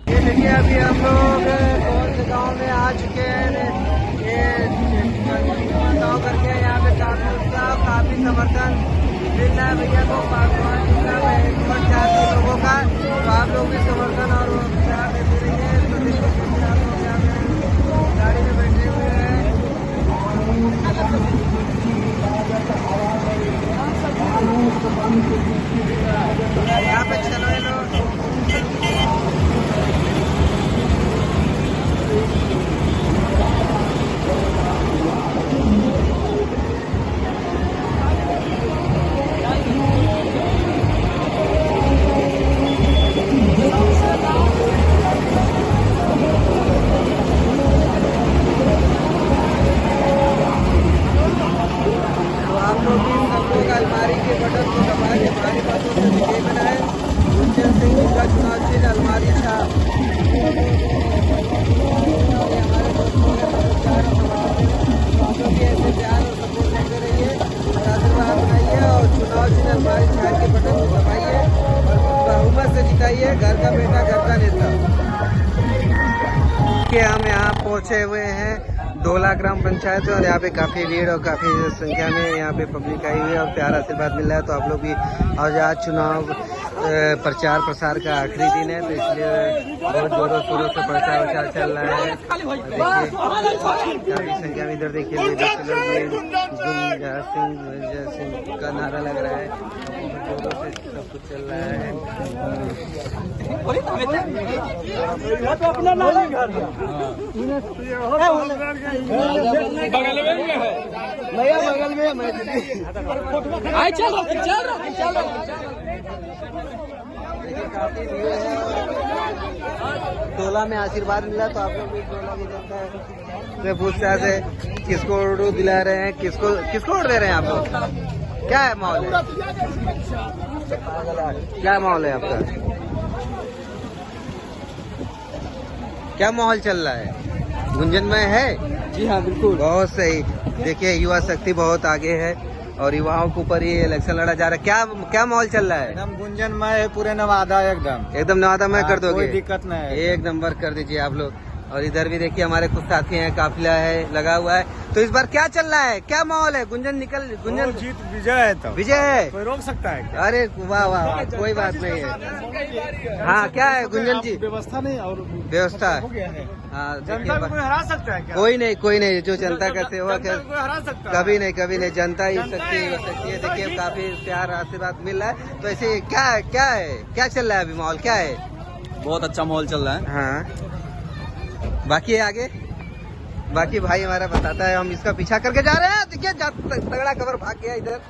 ये देखिए अभी हम लोग कौन से गाँव में आ चुके हैं। ये गाँव करके यहाँ पे काफी उत्साह, काफी समर्थन मिल रहा है भैया को। 5 जाति लोगों का, तो आप लोग भी समर्थन और प्यार देते रहिए। तो देखिए आप लोग यहाँ पे गाड़ी में बैठे हुए हैं। यहाँ पे चलो ये लोग अलमारी के बटन को दबा के भारी बातों से विजय बनाए। गुंजन सिंह जी का चुनाव चिन्ह अलमारी छाप। हमारे दोस्तों के ऐसे प्यार और सपोर्ट करते रहिए और आशीर्वाद बनाइए और चुनाव चिन्ह अलमारी छाप के बटन को दबाइए और बहुमत से जिताइए। घर का बेटा घर का नेता। हम यहाँ पहुँचे हुए हैं डोला ग्राम पंचायत में और यहाँ पे काफी भीड़ और काफी संख्या में यहाँ पे पब्लिक आई हुई है और प्यारा आशीर्वाद मिल रहा है। तो आप लोग भी आज चुनाव प्रचार प्रसार का आखिरी दिन है, तो इसलिए बहुत जोरों शोरों से प्रचार वचार चल रहा है। देखिए काफी संख्या में इधर देखिए जय सिंह का नारा लग रहा है, जोरों से सब कुछ चल रहा है। बगल में है भैया, बगल में मैं चल रहा टोला में आशीर्वाद मिला, तो आप लोग भी टोला की जनता से पूछता है किसको उर्दू दिला रहे हैं, किसको वोट दे रहे हैं आप लोग? क्या है माहौल है? क्या माहौल है आपका? क्या माहौल चल रहा है? गुंजन में है? जी हाँ बिल्कुल, बहुत सही। देखिए युवा शक्ति बहुत आगे है और युवाओं के ऊपर ये इलेक्शन लड़ा जा रहा है। क्या माहौल चल रहा है? एकदम गुंजन में है, पूरे नवादा एकदम नवादा में कर दोगे? कोई दिक्कत नहीं है, एक नंबर कर दीजिए आप लोग। और इधर भी देखिए हमारे कुछ साथी हैं, काफिला है लगा हुआ है। तो इस बार क्या चल रहा है, क्या माहौल है? गुंजन जीत विजय है, तो विजय है। कोई रोक सकता है क्या? अरे वाह वाह, कोई बात नहीं है। हाँ क्या है गुंजन जी? व्यवस्था नहीं और व्यवस्था हो गया है। हाँ, जनता को कोई हरा सकता है क्या? कोई नहीं, जो जनता का सेवक है कोई हरा सकता है? कभी नहीं, जनता ही सकती है। देखिए काफी प्यार आशीर्वाद मिल रहा है। तो ऐसे क्या चल रहा है अभी माहौल, क्या है? बहुत अच्छा माहौल चल रहा है। हाँ बाकी है आगे, बाकी भाई हमारा बताता है, हम इसका पीछा करके जा रहे हैं। देखिए तगड़ा खबर भाग गया इधर।